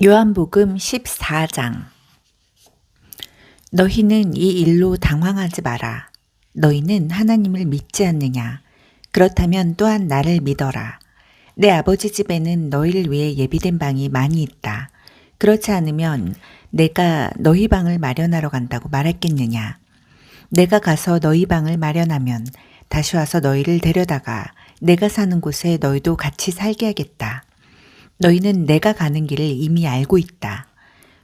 요한복음 14장. 너희는 이 일로 당황하지 마라. 너희는 하나님을 믿지 않느냐? 그렇다면 또한 나를 믿어라. 내 아버지 집에는 너희를 위해 예비된 방이 많이 있다. 그렇지 않으면 내가 너희 방을 마련하러 간다고 말했겠느냐? 내가 가서 너희 방을 마련하면 다시 와서 너희를 데려다가 내가 사는 곳에 너희도 같이 살게 하겠다. 너희는 내가 가는 길을 이미 알고 있다.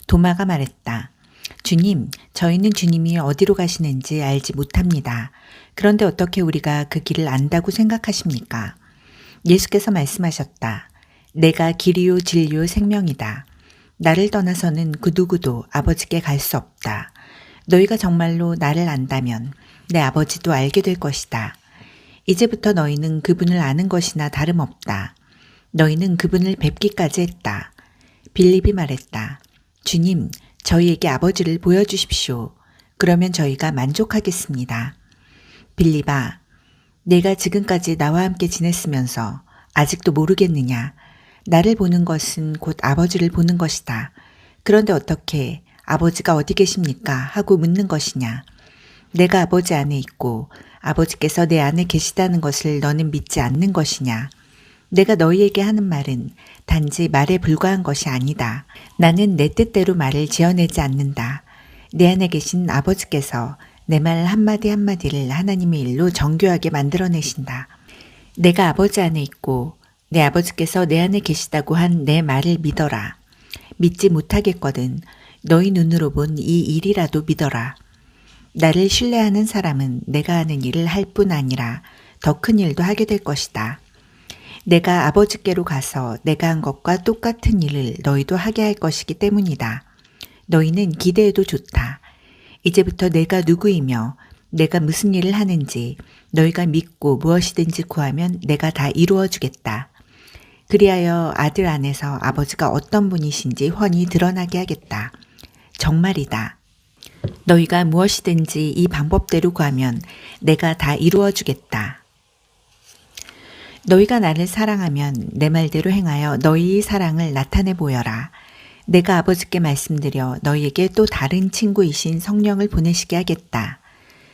도마가 말했다. 주님, 저희는 주님이 어디로 가시는지 알지 못합니다. 그런데 어떻게 우리가 그 길을 안다고 생각하십니까? 예수께서 말씀하셨다. 내가 길이요 진리요 생명이다. 나를 떠나서는 그 누구도 아버지께 갈 수 없다. 너희가 정말로 나를 안다면 내 아버지도 알게 될 것이다. 이제부터 너희는 그분을 아는 것이나 다름없다. 너희는 그분을 뵙기까지 했다. 빌립이 말했다. 주님, 저희에게 아버지를 보여주십시오. 그러면 저희가 만족하겠습니다. 빌립아, 내가 지금까지 나와 함께 지냈으면서 아직도 모르겠느냐? 나를 보는 것은 곧 아버지를 보는 것이다. 그런데 어떻게 아버지가 어디 계십니까? 하고 묻는 것이냐? 내가 아버지 안에 있고 아버지께서 내 안에 계시다는 것을 너는 믿지 않는 것이냐? 내가 너희에게 하는 말은 단지 말에 불과한 것이 아니다. 나는 내 뜻대로 말을 지어내지 않는다. 내 안에 계신 아버지께서 내 말 한마디 한마디를 하나님의 일로 정교하게 만들어내신다. 내가 아버지 안에 있고 내 아버지께서 내 안에 계시다고 한 내 말을 믿어라. 믿지 못하겠거든 너희 눈으로 본 이 일이라도 믿어라. 나를 신뢰하는 사람은 내가 하는 일을 할 뿐 아니라 더 큰 일도 하게 될 것이다. 내가 아버지께로 가서 내가 한 것과 똑같은 일을 너희도 하게 할 것이기 때문이다. 너희는 기대해도 좋다. 이제부터 내가 누구이며 내가 무슨 일을 하는지 너희가 믿고 무엇이든지 구하면 내가 다 이루어 주겠다. 그리하여 아들 안에서 아버지가 어떤 분이신지 훤히 드러나게 하겠다. 정말이다. 너희가 무엇이든지 이 방법대로 구하면 내가 다 이루어 주겠다. 너희가 나를 사랑하면 내 말대로 행하여 너희의 사랑을 나타내 보여라. 내가 아버지께 말씀드려 너희에게 또 다른 친구이신 성령을 보내시게 하겠다.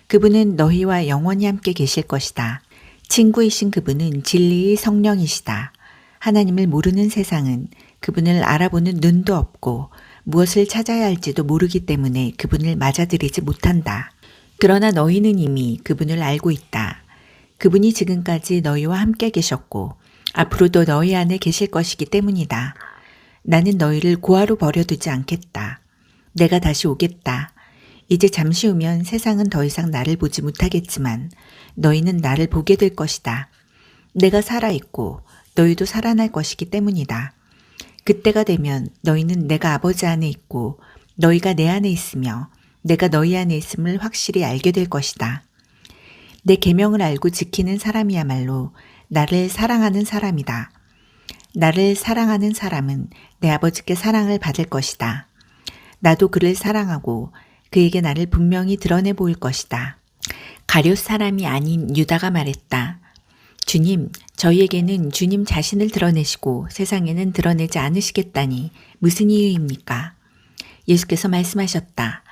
그분은 너희와 영원히 함께 계실 것이다. 친구이신 그분은 진리의 성령이시다. 하나님을 모르는 세상은 그분을 알아보는 눈도 없고 무엇을 찾아야 할지도 모르기 때문에 그분을 맞아들이지 못한다. 그러나 너희는 이미 그분을 알고 있다. 그분이 지금까지 너희와 함께 계셨고 앞으로도 너희 안에 계실 것이기 때문이다. 나는 너희를 고아로 버려두지 않겠다. 내가 다시 오겠다. 이제 잠시 후면 세상은 더 이상 나를 보지 못하겠지만 너희는 나를 보게 될 것이다. 내가 살아있고 너희도 살아날 것이기 때문이다. 그때가 되면 너희는 내가 아버지 안에 있고 너희가 내 안에 있으며 내가 너희 안에 있음을 확실히 알게 될 것이다. 내 계명을 알고 지키는 사람이야말로 나를 사랑하는 사람이다. 나를 사랑하는 사람은 내 아버지께 사랑을 받을 것이다. 나도 그를 사랑하고 그에게 나를 분명히 드러내 보일 것이다. 가룟 사람이 아닌 유다가 말했다. 주님, 저희에게는 주님 자신을 드러내시고 세상에는 드러내지 않으시겠다니 무슨 이유입니까? 예수께서 말씀하셨다.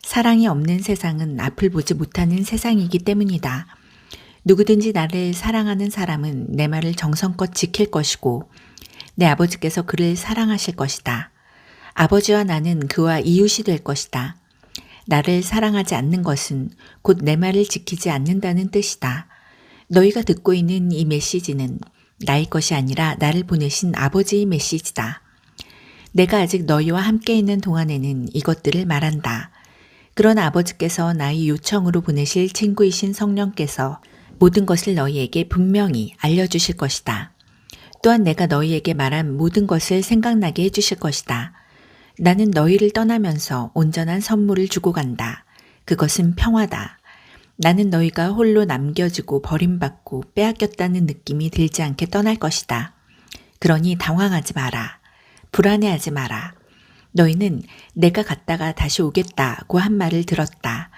사랑이 없는 세상은 앞을 보지 못하는 세상이기 때문이다. 누구든지 나를 사랑하는 사람은 내 말을 정성껏 지킬 것이고 내 아버지께서 그를 사랑하실 것이다. 아버지와 나는 그와 이웃이 될 것이다. 나를 사랑하지 않는 것은 곧 내 말을 지키지 않는다는 뜻이다. 너희가 듣고 있는 이 메시지는 나의 것이 아니라 나를 보내신 아버지의 메시지다. 내가 아직 너희와 함께 있는 동안에는 이것들을 말한다. 그러나 아버지께서 나의 요청으로 보내실 친구이신 성령께서 모든 것을 너희에게 분명히 알려주실 것이다. 또한 내가 너희에게 말한 모든 것을 생각나게 해주실 것이다. 나는 너희를 떠나면서 온전한 선물을 주고 간다. 그것은 평화다. 나는 너희가 홀로 남겨지고 버림받고 빼앗겼다는 느낌이 들지 않게 떠날 것이다. 그러니 당황하지 마라. 불안해하지 마라. 너희는 내가 갔다가 다시 오겠다고 한 말을 들었다.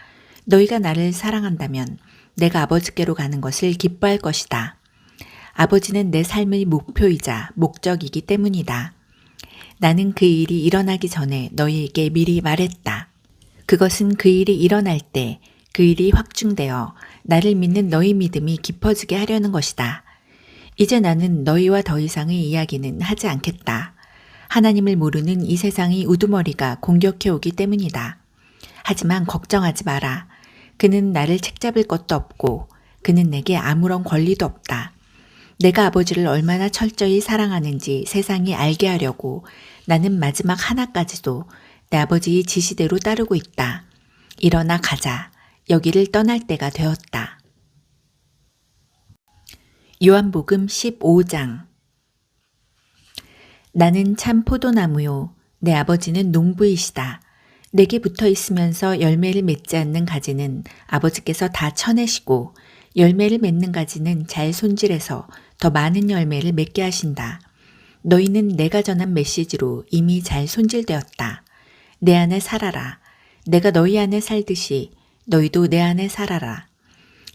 너희가 나를 사랑한다면 내가 아버지께로 가는 것을 기뻐할 것이다. 아버지는 내 삶의 목표이자 목적이기 때문이다. 나는 그 일이 일어나기 전에 너희에게 미리 말했다. 그것은 그 일이 일어날 때 그 일이 확증되어 나를 믿는 너희 믿음이 깊어지게 하려는 것이다. 이제 나는 너희와 더 이상의 이야기는 하지 않겠다. 하나님을 모르는 이 세상의 우두머리가 공격해오기 때문이다. 하지만 걱정하지 마라. 그는 나를 책잡을 것도 없고 그는 내게 아무런 권리도 없다. 내가 아버지를 얼마나 철저히 사랑하는지 세상이 알게 하려고 나는 마지막 하나까지도 내 아버지의 지시대로 따르고 있다. 일어나 가자. 여기를 떠날 때가 되었다. 요한복음 15장. 나는 참 포도나무요. 내 아버지는 농부이시다. 내게 붙어 있으면서 열매를 맺지 않는 가지는 아버지께서 다 쳐내시고 열매를 맺는 가지는 잘 손질해서 더 많은 열매를 맺게 하신다. 너희는 내가 전한 메시지로 이미 잘 손질되었다. 내 안에 살아라. 내가 너희 안에 살듯이 너희도 내 안에 살아라.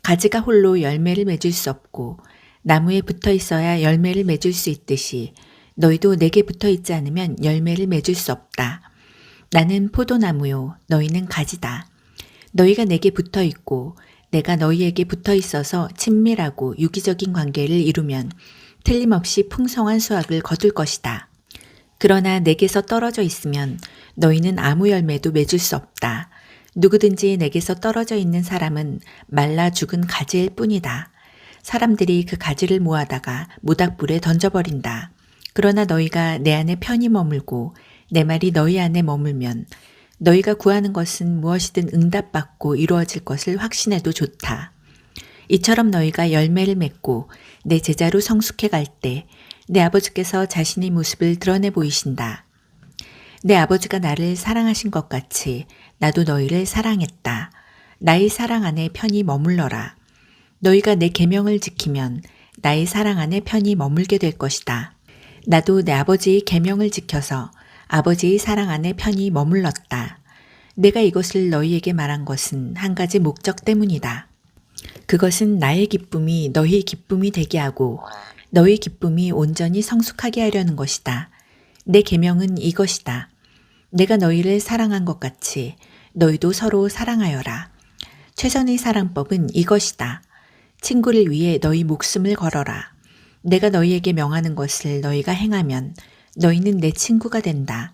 가지가 홀로 열매를 맺을 수 없고 나무에 붙어 있어야 열매를 맺을 수 있듯이 너희도 내게 붙어 있지 않으면 열매를 맺을 수 없다. 나는 포도나무요, 너희는 가지다. 너희가 내게 붙어 있고 내가 너희에게 붙어 있어서 친밀하고 유기적인 관계를 이루면 틀림없이 풍성한 수확을 거둘 것이다. 그러나 내게서 떨어져 있으면 너희는 아무 열매도 맺을 수 없다. 누구든지 내게서 떨어져 있는 사람은 말라 죽은 가지일 뿐이다. 사람들이 그 가지를 모아다가 모닥불에 던져버린다. 그러나 너희가 내 안에 편히 머물고 내 말이 너희 안에 머물면 너희가 구하는 것은 무엇이든 응답받고 이루어질 것을 확신해도 좋다. 이처럼 너희가 열매를 맺고 내 제자로 성숙해 갈 때 내 아버지께서 자신의 모습을 드러내 보이신다. 내 아버지가 나를 사랑하신 것 같이 나도 너희를 사랑했다. 나의 사랑 안에 편히 머물러라. 너희가 내 계명을 지키면 나의 사랑 안에 편히 머물게 될 것이다. 나도 내 아버지의 계명을 지켜서 아버지의 사랑 안에 편히 머물렀다. 내가 이것을 너희에게 말한 것은 한 가지 목적 때문이다. 그것은 나의 기쁨이 너희 기쁨이 되게 하고 너희 기쁨이 온전히 성숙하게 하려는 것이다. 내 계명은 이것이다. 내가 너희를 사랑한 것 같이 너희도 서로 사랑하여라. 최선의 사랑법은 이것이다. 친구를 위해 너희 목숨을 걸어라. 내가 너희에게 명하는 것을 너희가 행하면 너희는 내 친구가 된다.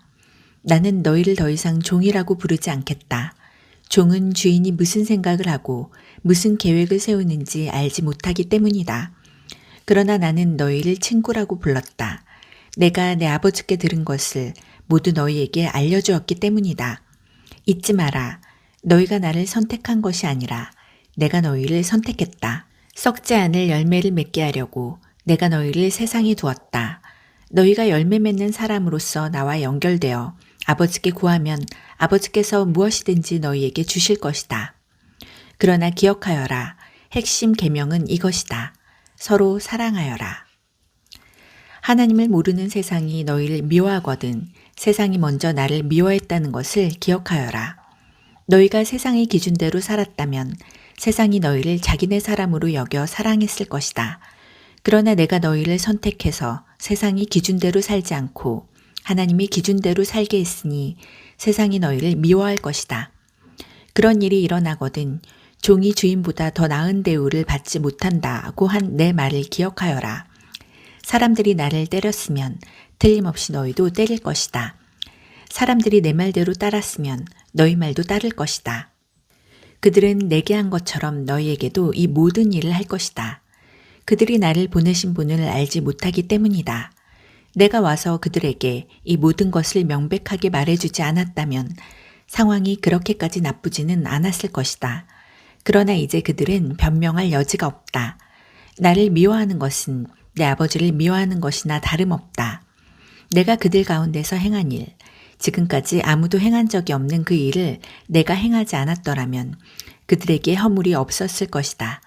나는 너희를 더 이상 종이라고 부르지 않겠다. 종은 주인이 무슨 생각을 하고 무슨 계획을 세우는지 알지 못하기 때문이다. 그러나 나는 너희를 친구라고 불렀다. 내가 내 아버지께 들은 것을 모두 너희에게 알려주었기 때문이다. 잊지 마라. 너희가 나를 선택한 것이 아니라 내가 너희를 선택했다. 썩지 않을 열매를 맺게 하려고 내가 너희를 세상에 두었다. 너희가 열매 맺는 사람으로서 나와 연결되어 아버지께 구하면 아버지께서 무엇이든지 너희에게 주실 것이다. 그러나 기억하여라. 핵심 계명은 이것이다. 서로 사랑하여라. 하나님을 모르는 세상이 너희를 미워하거든 세상이 먼저 나를 미워했다는 것을 기억하여라. 너희가 세상의 기준대로 살았다면 세상이 너희를 자기네 사람으로 여겨 사랑했을 것이다. 그러나 내가 너희를 선택해서 세상이 기준대로 살지 않고 하나님이 기준대로 살게 했으니 세상이 너희를 미워할 것이다. 그런 일이 일어나거든 종이 주인보다 더 나은 대우를 받지 못한다고 한 내 말을 기억하여라. 사람들이 나를 때렸으면 틀림없이 너희도 때릴 것이다. 사람들이 내 말대로 따랐으면 너희 말도 따를 것이다. 그들은 내게 한 것처럼 너희에게도 이 모든 일을 할 것이다. 그들이 나를 보내신 분을 알지 못하기 때문이다. 내가 와서 그들에게 이 모든 것을 명백하게 말해주지 않았다면 상황이 그렇게까지 나쁘지는 않았을 것이다. 그러나 이제 그들은 변명할 여지가 없다. 나를 미워하는 것은 내 아버지를 미워하는 것이나 다름없다. 내가 그들 가운데서 행한 일, 지금까지 아무도 행한 적이 없는 그 일을 내가 행하지 않았더라면 그들에게 허물이 없었을 것이다.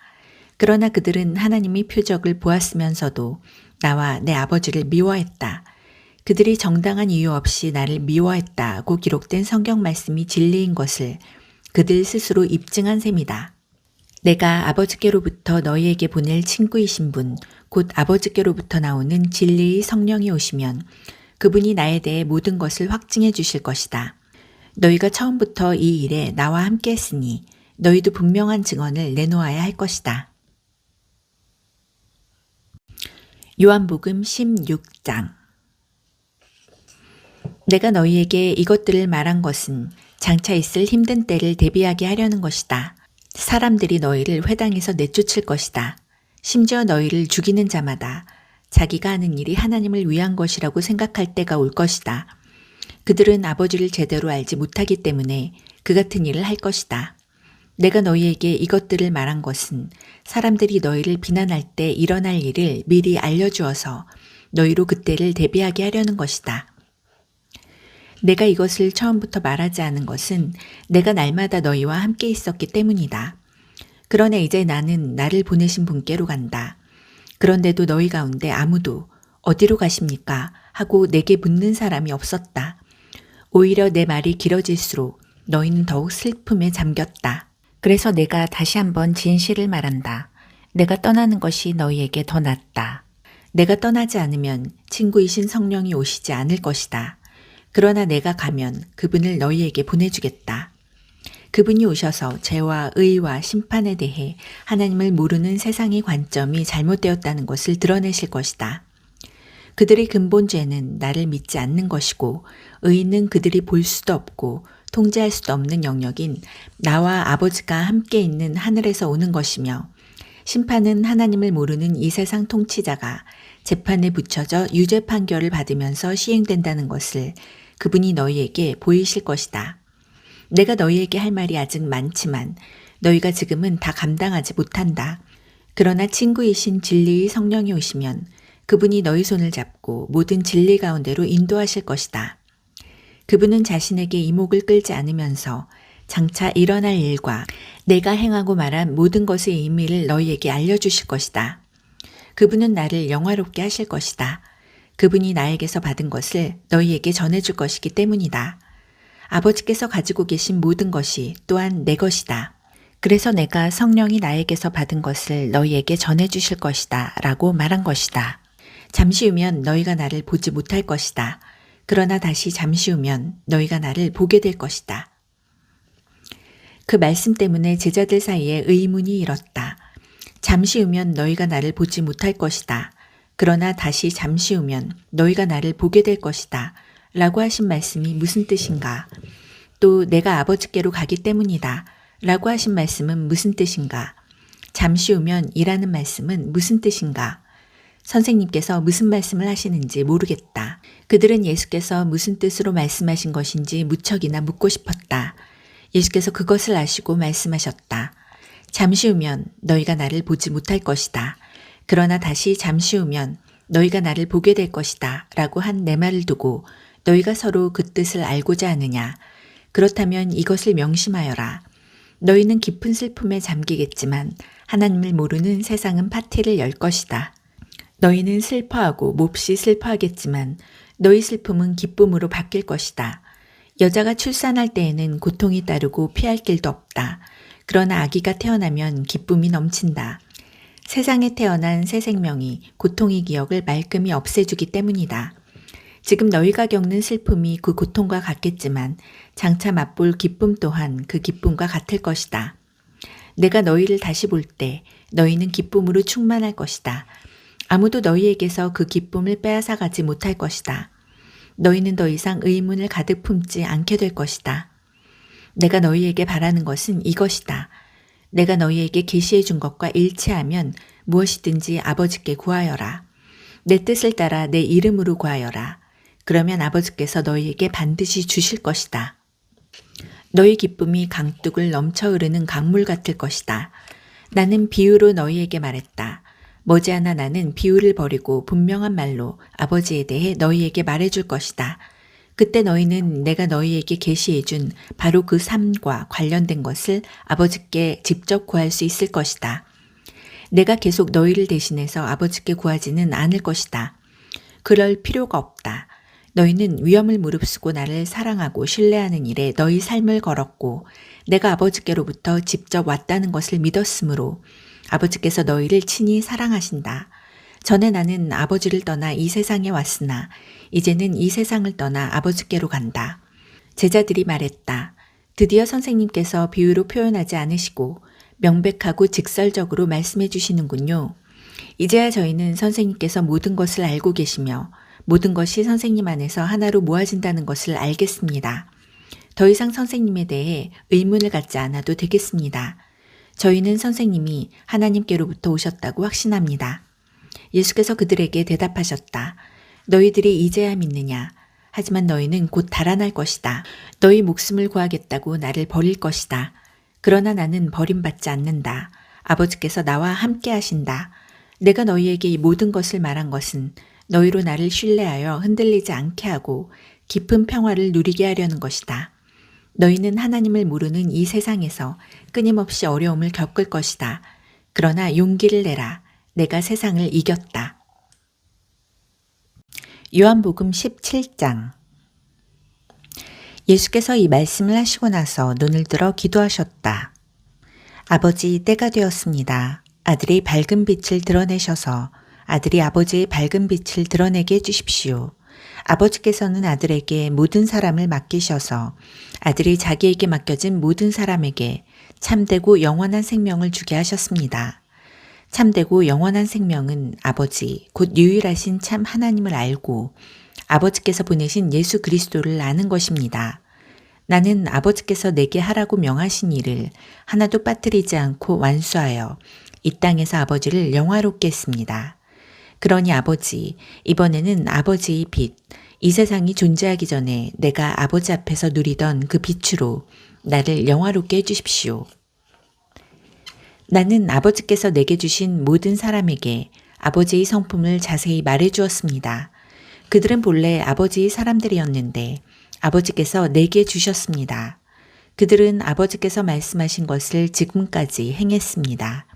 그러나 그들은 하나님의 표적을 보았으면서도 나와 내 아버지를 미워했다. 그들이 정당한 이유 없이 나를 미워했다고 기록된 성경 말씀이 진리인 것을 그들 스스로 입증한 셈이다. 내가 아버지께로부터 너희에게 보낼 친구이신 분, 곧 아버지께로부터 나오는 진리의 성령이 오시면 그분이 나에 대해 모든 것을 확증해 주실 것이다. 너희가 처음부터 이 일에 나와 함께 했으니 너희도 분명한 증언을 내놓아야 할 것이다. 요한복음 16장. 내가 너희에게 이것들을 말한 것은 장차 있을 힘든 때를 대비하게 하려는 것이다. 사람들이 너희를 회당에서 내쫓을 것이다. 심지어 너희를 죽이는 자마다 자기가 하는 일이 하나님을 위한 것이라고 생각할 때가 올 것이다. 그들은 아버지를 제대로 알지 못하기 때문에 그 같은 일을 할 것이다. 내가 너희에게 이것들을 말한 것은 사람들이 너희를 비난할 때 일어날 일을 미리 알려주어서 너희로 그때를 대비하게 하려는 것이다. 내가 이것을 처음부터 말하지 않은 것은 내가 날마다 너희와 함께 있었기 때문이다. 그러나 이제 나는 나를 보내신 분께로 간다. 그런데도 너희 가운데 아무도 어디로 가십니까? 하고 내게 묻는 사람이 없었다. 오히려 내 말이 길어질수록 너희는 더욱 슬픔에 잠겼다. 그래서 내가 다시 한번 진실을 말한다. 내가 떠나는 것이 너희에게 더 낫다. 내가 떠나지 않으면 친구이신 성령이 오시지 않을 것이다. 그러나 내가 가면 그분을 너희에게 보내주겠다. 그분이 오셔서 죄와 의와 심판에 대해 하나님을 모르는 세상의 관점이 잘못되었다는 것을 드러내실 것이다. 그들의 근본 죄는 나를 믿지 않는 것이고 의는 그들이 볼 수도 없고 통제할 수도 없는 영역인 나와 아버지가 함께 있는 하늘에서 오는 것이며 심판은 하나님을 모르는 이 세상 통치자가 재판에 붙여져 유죄 판결을 받으면서 시행된다는 것을 그분이 너희에게 보이실 것이다. 내가 너희에게 할 말이 아직 많지만 너희가 지금은 다 감당하지 못한다. 그러나 친구이신 진리의 성령이 오시면 그분이 너희 손을 잡고 모든 진리 가운데로 인도하실 것이다. 그분은 자신에게 이목을 끌지 않으면서 장차 일어날 일과 내가 행하고 말한 모든 것의 의미를 너희에게 알려주실 것이다. 그분은 나를 영화롭게 하실 것이다. 그분이 나에게서 받은 것을 너희에게 전해줄 것이기 때문이다. 아버지께서 가지고 계신 모든 것이 또한 내 것이다. 그래서 내가 성령이 나에게서 받은 것을 너희에게 전해주실 것이다 라고 말한 것이다. 잠시 후면 너희가 나를 보지 못할 것이다. 그러나 다시 잠시 후면 너희가 나를 보게 될 것이다. 그 말씀 때문에 제자들 사이에 의문이 일었다. 잠시 후면 너희가 나를 보지 못할 것이다. 그러나 다시 잠시 후면 너희가 나를 보게 될 것이다. 라고 하신 말씀이 무슨 뜻인가? 또 내가 아버지께로 가기 때문이다. 라고 하신 말씀은 무슨 뜻인가? 잠시 후면 이라는 말씀은 무슨 뜻인가? 선생님께서 무슨 말씀을 하시는지 모르겠다. 그들은 예수께서 무슨 뜻으로 말씀하신 것인지 무척이나 묻고 싶었다. 예수께서 그것을 아시고 말씀하셨다. 잠시 후면 너희가 나를 보지 못할 것이다. 그러나 다시 잠시 후면 너희가 나를 보게 될 것이다. 라고 한 내 말을 두고 너희가 서로 그 뜻을 알고자 하느냐. 그렇다면 이것을 명심하여라. 너희는 깊은 슬픔에 잠기겠지만 하나님을 모르는 세상은 파티를 열 것이다. 너희는 슬퍼하고 몹시 슬퍼하겠지만 너희 슬픔은 기쁨으로 바뀔 것이다. 여자가 출산할 때에는 고통이 따르고 피할 길도 없다. 그러나 아기가 태어나면 기쁨이 넘친다. 세상에 태어난 새 생명이 고통의 기억을 말끔히 없애주기 때문이다. 지금 너희가 겪는 슬픔이 그 고통과 같겠지만 장차 맛볼 기쁨 또한 그 기쁨과 같을 것이다. 내가 너희를 다시 볼 때 너희는 기쁨으로 충만할 것이다. 아무도 너희에게서 그 기쁨을 빼앗아가지 못할 것이다. 너희는 더 이상 의문을 가득 품지 않게 될 것이다. 내가 너희에게 바라는 것은 이것이다. 내가 너희에게 계시해 준 것과 일치하면 무엇이든지 아버지께 구하여라. 내 뜻을 따라 내 이름으로 구하여라. 그러면 아버지께서 너희에게 반드시 주실 것이다. 너희 기쁨이 강둑을 넘쳐 흐르는 강물 같을 것이다. 나는 비유로 너희에게 말했다. 머지않아 나는 비유를 버리고 분명한 말로 아버지에 대해 너희에게 말해줄 것이다. 그때 너희는 내가 너희에게 계시해 준 바로 그 삶과 관련된 것을 아버지께 직접 구할 수 있을 것이다. 내가 계속 너희를 대신해서 아버지께 구하지는 않을 것이다. 그럴 필요가 없다. 너희는 위험을 무릅쓰고 나를 사랑하고 신뢰하는 일에 너희 삶을 걸었고 내가 아버지께로부터 직접 왔다는 것을 믿었으므로 아버지께서 너희를 친히 사랑하신다. 전에 나는 아버지를 떠나 이 세상에 왔으나 이제는 이 세상을 떠나 아버지께로 간다. 제자들이 말했다. 드디어 선생님께서 비유로 표현하지 않으시고 명백하고 직설적으로 말씀해 주시는군요. 이제야 저희는 선생님께서 모든 것을 알고 계시며 모든 것이 선생님 안에서 하나로 모아진다는 것을 알겠습니다. 더 이상 선생님에 대해 의문을 갖지 않아도 되겠습니다. 저희는 선생님이 하나님께로부터 오셨다고 확신합니다. 예수께서 그들에게 대답하셨다. 너희들이 이제야 믿느냐? 하지만 너희는 곧 달아날 것이다. 너희 목숨을 구하겠다고 나를 버릴 것이다. 그러나 나는 버림받지 않는다. 아버지께서 나와 함께 하신다. 내가 너희에게 이 모든 것을 말한 것은 너희로 나를 신뢰하여 흔들리지 않게 하고 깊은 평화를 누리게 하려는 것이다. 너희는 하나님을 모르는 이 세상에서 끊임없이 어려움을 겪을 것이다. 그러나 용기를 내라. 내가 세상을 이겼다. 요한복음 17장. 예수께서 이 말씀을 하시고 나서 눈을 들어 기도하셨다. 아버지, 때가 되었습니다. 아들이 밝은 빛을 드러내셔서 아들이 아버지의 밝은 빛을 드러내게 해주십시오. 아버지께서는 아들에게 모든 사람을 맡기셔서 아들이 자기에게 맡겨진 모든 사람에게 참되고 영원한 생명을 주게 하셨습니다. 참되고 영원한 생명은 아버지, 곧 유일하신 참 하나님을 알고 아버지께서 보내신 예수 그리스도를 아는 것입니다. 나는 아버지께서 내게 하라고 명하신 일을 하나도 빠뜨리지 않고 완수하여 이 땅에서 아버지를 영화롭게 했습니다. 그러니 아버지, 이번에는 아버지의 빛, 이 세상이 존재하기 전에 내가 아버지 앞에서 누리던 그 빛으로 나를 영화롭게 해주십시오. 나는 아버지께서 내게 주신 모든 사람에게 아버지의 성품을 자세히 말해 주었습니다. 그들은 본래 아버지의 사람들이었는데 아버지께서 내게 주셨습니다. 그들은 아버지께서 말씀하신 것을 지금까지 행했습니다.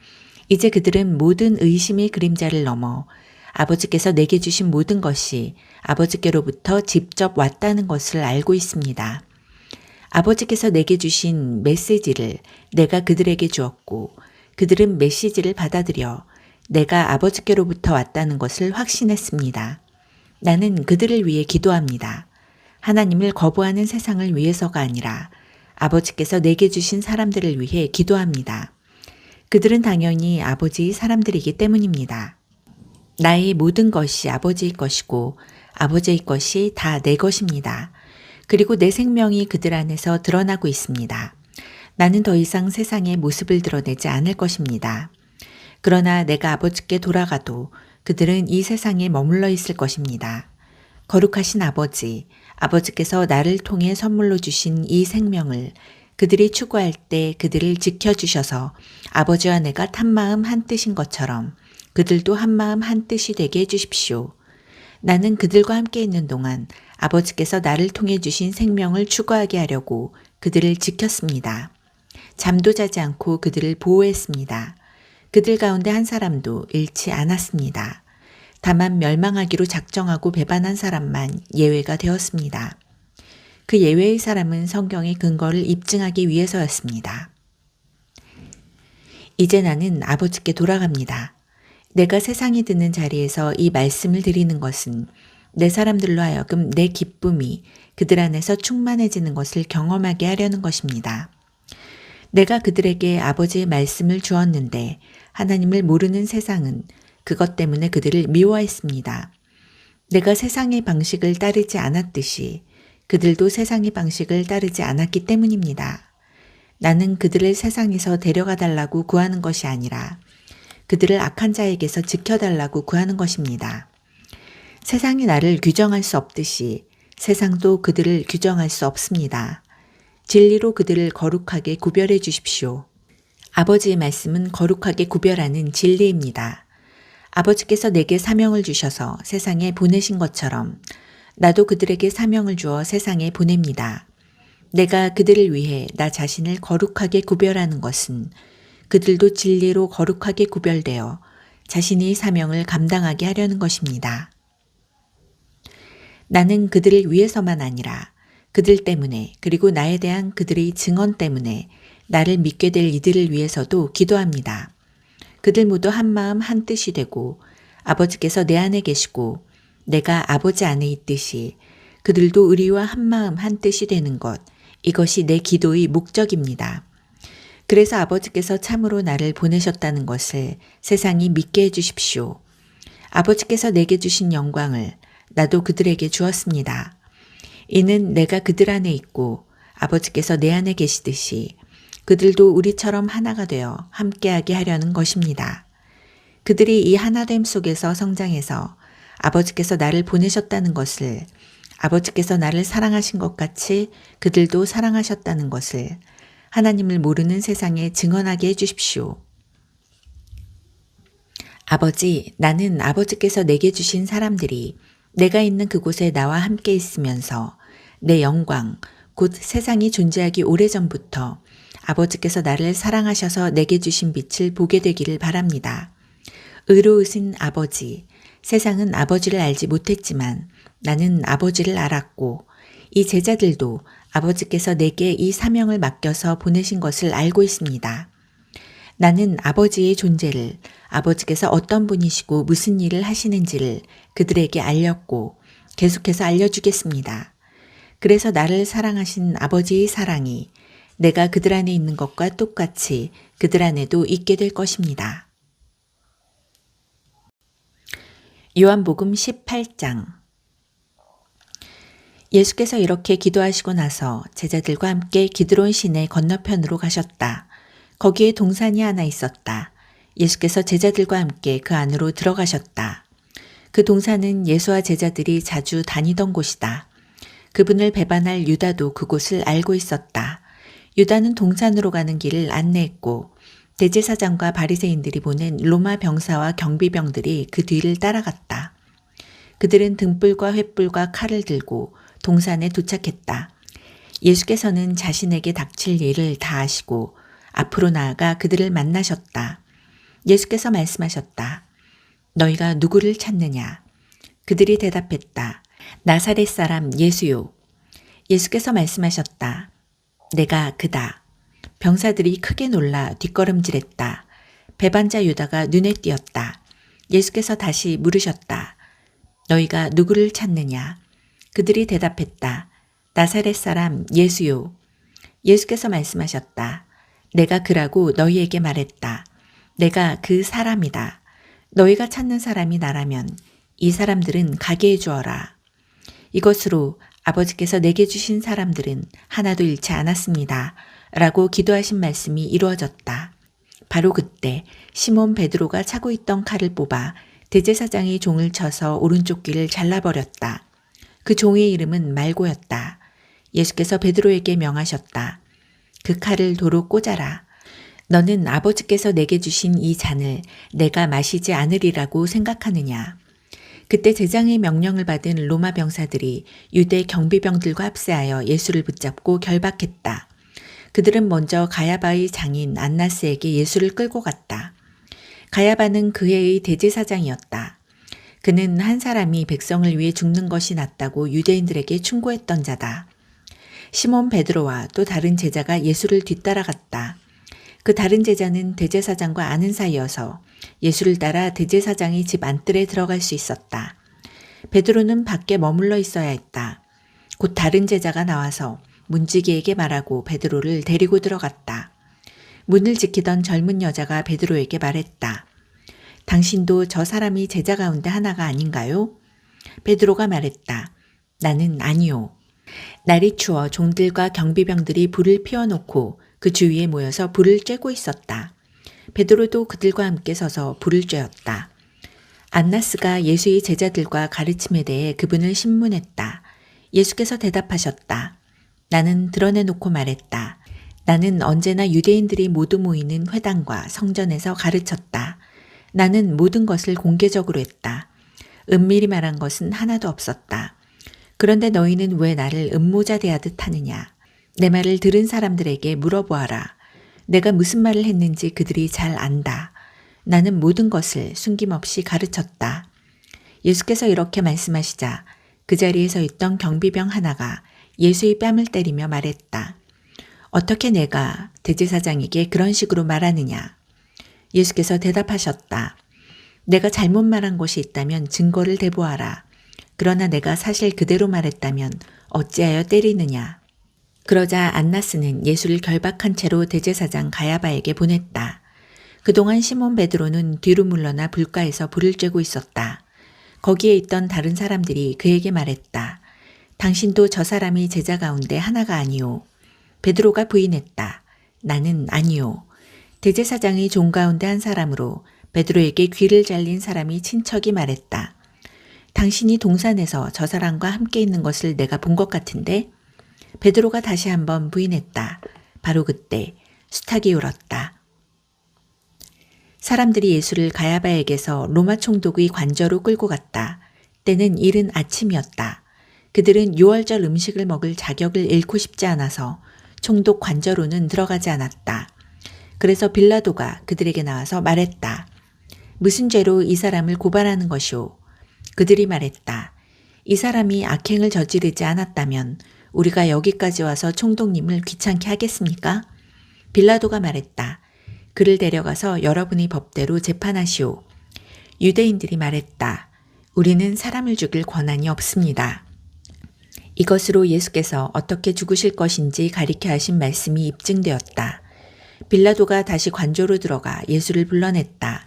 이제 그들은 모든 의심의 그림자를 넘어 아버지께서 내게 주신 모든 것이 아버지께로부터 직접 왔다는 것을 알고 있습니다. 아버지께서 내게 주신 메시지를 내가 그들에게 주었고 그들은 메시지를 받아들여 내가 아버지께로부터 왔다는 것을 확신했습니다. 나는 그들을 위해 기도합니다. 하나님을 거부하는 세상을 위해서가 아니라 아버지께서 내게 주신 사람들을 위해 기도합니다. 그들은 당연히 아버지의 사람들이기 때문입니다. 나의 모든 것이 아버지의 것이고 아버지의 것이 다 내 것입니다. 그리고 내 생명이 그들 안에서 드러나고 있습니다. 나는 더 이상 세상의 모습을 드러내지 않을 것입니다. 그러나 내가 아버지께 돌아가도 그들은 이 세상에 머물러 있을 것입니다. 거룩하신 아버지, 아버지께서 나를 통해 선물로 주신 이 생명을 그들이 추구할 때 그들을 지켜주셔서 아버지와 내가 한마음 한뜻인 것처럼 그들도 한마음 한뜻이 되게 해주십시오. 나는 그들과 함께 있는 동안 아버지께서 나를 통해 주신 생명을 추구하게 하려고 그들을 지켰습니다. 잠도 자지 않고 그들을 보호했습니다. 그들 가운데 한 사람도 잃지 않았습니다. 다만 멸망하기로 작정하고 배반한 사람만 예외가 되었습니다. 그 예외의 사람은 성경의 근거를 입증하기 위해서였습니다. 이제 나는 아버지께 돌아갑니다. 내가 세상이 듣는 자리에서 이 말씀을 드리는 것은 내 사람들로 하여금 내 기쁨이 그들 안에서 충만해지는 것을 경험하게 하려는 것입니다. 내가 그들에게 아버지의 말씀을 주었는데 하나님을 모르는 세상은 그것 때문에 그들을 미워했습니다. 내가 세상의 방식을 따르지 않았듯이 그들도 세상의 방식을 따르지 않았기 때문입니다. 나는 그들을 세상에서 데려가 달라고 구하는 것이 아니라 그들을 악한 자에게서 지켜달라고 구하는 것입니다. 세상이 나를 규정할 수 없듯이 세상도 그들을 규정할 수 없습니다. 진리로 그들을 거룩하게 구별해 주십시오. 아버지의 말씀은 거룩하게 구별하는 진리입니다. 아버지께서 내게 사명을 주셔서 세상에 보내신 것처럼 나도 그들에게 사명을 주어 세상에 보냅니다. 내가 그들을 위해 나 자신을 거룩하게 구별하는 것은 그들도 진리로 거룩하게 구별되어 자신의 사명을 감당하게 하려는 것입니다. 나는 그들을 위해서만 아니라 그들 때문에 그리고 나에 대한 그들의 증언 때문에 나를 믿게 될 이들을 위해서도 기도합니다. 그들 모두 한마음 한뜻이 되고 아버지께서 내 안에 계시고 내가 아버지 안에 있듯이 그들도 우리와 한마음 한뜻이 되는 것, 이것이 내 기도의 목적입니다. 그래서 아버지께서 참으로 나를 보내셨다는 것을 세상이 믿게 해주십시오. 아버지께서 내게 주신 영광을 나도 그들에게 주었습니다. 이는 내가 그들 안에 있고 아버지께서 내 안에 계시듯이 그들도 우리처럼 하나가 되어 함께하게 하려는 것입니다. 그들이 이 하나됨 속에서 성장해서 아버지께서 나를 보내셨다는 것을, 아버지께서 나를 사랑하신 것 같이 그들도 사랑하셨다는 것을 하나님을 모르는 세상에 증언하게 해주십시오. 아버지, 나는 아버지께서 내게 주신 사람들이 내가 있는 그곳에 나와 함께 있으면서 내 영광, 곧 세상이 존재하기 오래전부터 아버지께서 나를 사랑하셔서 내게 주신 빛을 보게 되기를 바랍니다. 의로우신 아버지, 세상은 아버지를 알지 못했지만 나는 아버지를 알았고 이 제자들도 아버지께서 내게 이 사명을 맡겨서 보내신 것을 알고 있습니다. 나는 아버지의 존재를, 아버지께서 어떤 분이시고 무슨 일을 하시는지를 그들에게 알렸고 계속해서 알려주겠습니다. 그래서 나를 사랑하신 아버지의 사랑이 내가 그들 안에 있는 것과 똑같이 그들 안에도 있게 될 것입니다. 요한복음 18장. 예수께서 이렇게 기도하시고 나서 제자들과 함께 기드론 시내 건너편으로 가셨다. 거기에 동산이 하나 있었다. 예수께서 제자들과 함께 그 안으로 들어가셨다. 그 동산은 예수와 제자들이 자주 다니던 곳이다. 그분을 배반할 유다도 그곳을 알고 있었다. 유다는 동산으로 가는 길을 안내했고 대제사장과 바리새인들이 보낸 로마 병사와 경비병들이 그 뒤를 따라갔다. 그들은 등불과 횃불과 칼을 들고 동산에 도착했다. 예수께서는 자신에게 닥칠 일을 다 아시고 앞으로 나아가 그들을 만나셨다. 예수께서 말씀하셨다. 너희가 누구를 찾느냐? 그들이 대답했다. 나사렛 사람 예수요. 예수께서 말씀하셨다. 내가 그다. 병사들이 크게 놀라 뒷걸음질했다. 배반자 유다가 눈에 띄었다. 예수께서 다시 물으셨다. 너희가 누구를 찾느냐? 그들이 대답했다. 나사렛 사람 예수요. 예수께서 말씀하셨다. 내가 그라고 너희에게 말했다. 내가 그 사람이다. 너희가 찾는 사람이 나라면 이 사람들은 가게 해주어라. 이것으로 아버지께서 내게 주신 사람들은 하나도 잃지 않았습니다. 라고 기도하신 말씀이 이루어졌다. 바로 그때 시몬 베드로가 차고 있던 칼을 뽑아 대제사장의 종을 쳐서 오른쪽 귀를 잘라버렸다. 그 종의 이름은 말고였다. 예수께서 베드로에게 명하셨다. 그 칼을 도로 꽂아라. 너는 아버지께서 내게 주신 이 잔을 내가 마시지 않으리라고 생각하느냐. 그때 제장의 명령을 받은 로마 병사들이 유대 경비병들과 합세하여 예수를 붙잡고 결박했다. 그들은 먼저 가야바의 장인 안나스에게 예수를 끌고 갔다. 가야바는 그 해의 대제사장이었다. 그는 한 사람이 백성을 위해 죽는 것이 낫다고 유대인들에게 충고했던 자다. 시몬 베드로와 또 다른 제자가 예수를 뒤따라갔다. 그 다른 제자는 대제사장과 아는 사이여서 예수를 따라 대제사장의 집 안뜰에 들어갈 수 있었다. 베드로는 밖에 머물러 있어야 했다. 곧 다른 제자가 나와서 문지기에게 말하고 베드로를 데리고 들어갔다. 문을 지키던 젊은 여자가 베드로에게 말했다. 당신도 저 사람이 제자 가운데 하나가 아닌가요? 베드로가 말했다. 나는 아니요. 날이 추워 종들과 경비병들이 불을 피워놓고 그 주위에 모여서 불을 쬐고 있었다. 베드로도 그들과 함께 서서 불을 쬐었다. 안나스가 예수의 제자들과 가르침에 대해 그분을 신문했다. 예수께서 대답하셨다. 나는 드러내놓고 말했다. 나는 언제나 유대인들이 모두 모이는 회당과 성전에서 가르쳤다. 나는 모든 것을 공개적으로 했다. 은밀히 말한 것은 하나도 없었다. 그런데 너희는 왜 나를 음모자 대하듯 하느냐. 내 말을 들은 사람들에게 물어보아라. 내가 무슨 말을 했는지 그들이 잘 안다. 나는 모든 것을 숨김없이 가르쳤다. 예수께서 이렇게 말씀하시자 그 자리에 서 있던 경비병 하나가 예수의 뺨을 때리며 말했다. 어떻게 내가 대제사장에게 그런 식으로 말하느냐. 예수께서 대답하셨다. 내가 잘못 말한 것이 있다면 증거를 대보아라. 그러나 내가 사실 그대로 말했다면 어찌하여 때리느냐. 그러자 안나스는 예수를 결박한 채로 대제사장 가야바에게 보냈다. 그동안 시몬 베드로는 뒤로 물러나 불가에서 불을 쬐고 있었다. 거기에 있던 다른 사람들이 그에게 말했다. 당신도 저 사람이 제자 가운데 하나가 아니오. 베드로가 부인했다. 나는 아니오. 대제사장의 종 가운데 한 사람으로 베드로에게 귀를 잘린 사람이 친척이 말했다. 당신이 동산에서 저 사람과 함께 있는 것을 내가 본 것 같은데? 베드로가 다시 한번 부인했다. 바로 그때 수탉이 울었다. 사람들이 예수를 가야바에게서 로마 총독의 관저로 끌고 갔다. 때는 이른 아침이었다. 그들은 유월절 음식을 먹을 자격을 잃고 싶지 않아서 총독 관저로는 들어가지 않았다. 그래서 빌라도가 그들에게 나와서 말했다. 무슨 죄로 이 사람을 고발하는 것이오? 그들이 말했다. 이 사람이 악행을 저지르지 않았다면 우리가 여기까지 와서 총독님을 귀찮게 하겠습니까? 빌라도가 말했다. 그를 데려가서 여러분의 법대로 재판하시오. 유대인들이 말했다. 우리는 사람을 죽일 권한이 없습니다. 이것으로 예수께서 어떻게 죽으실 것인지 가리켜 하신 말씀이 입증되었다. 빌라도가 다시 관저로 들어가 예수를 불러냈다.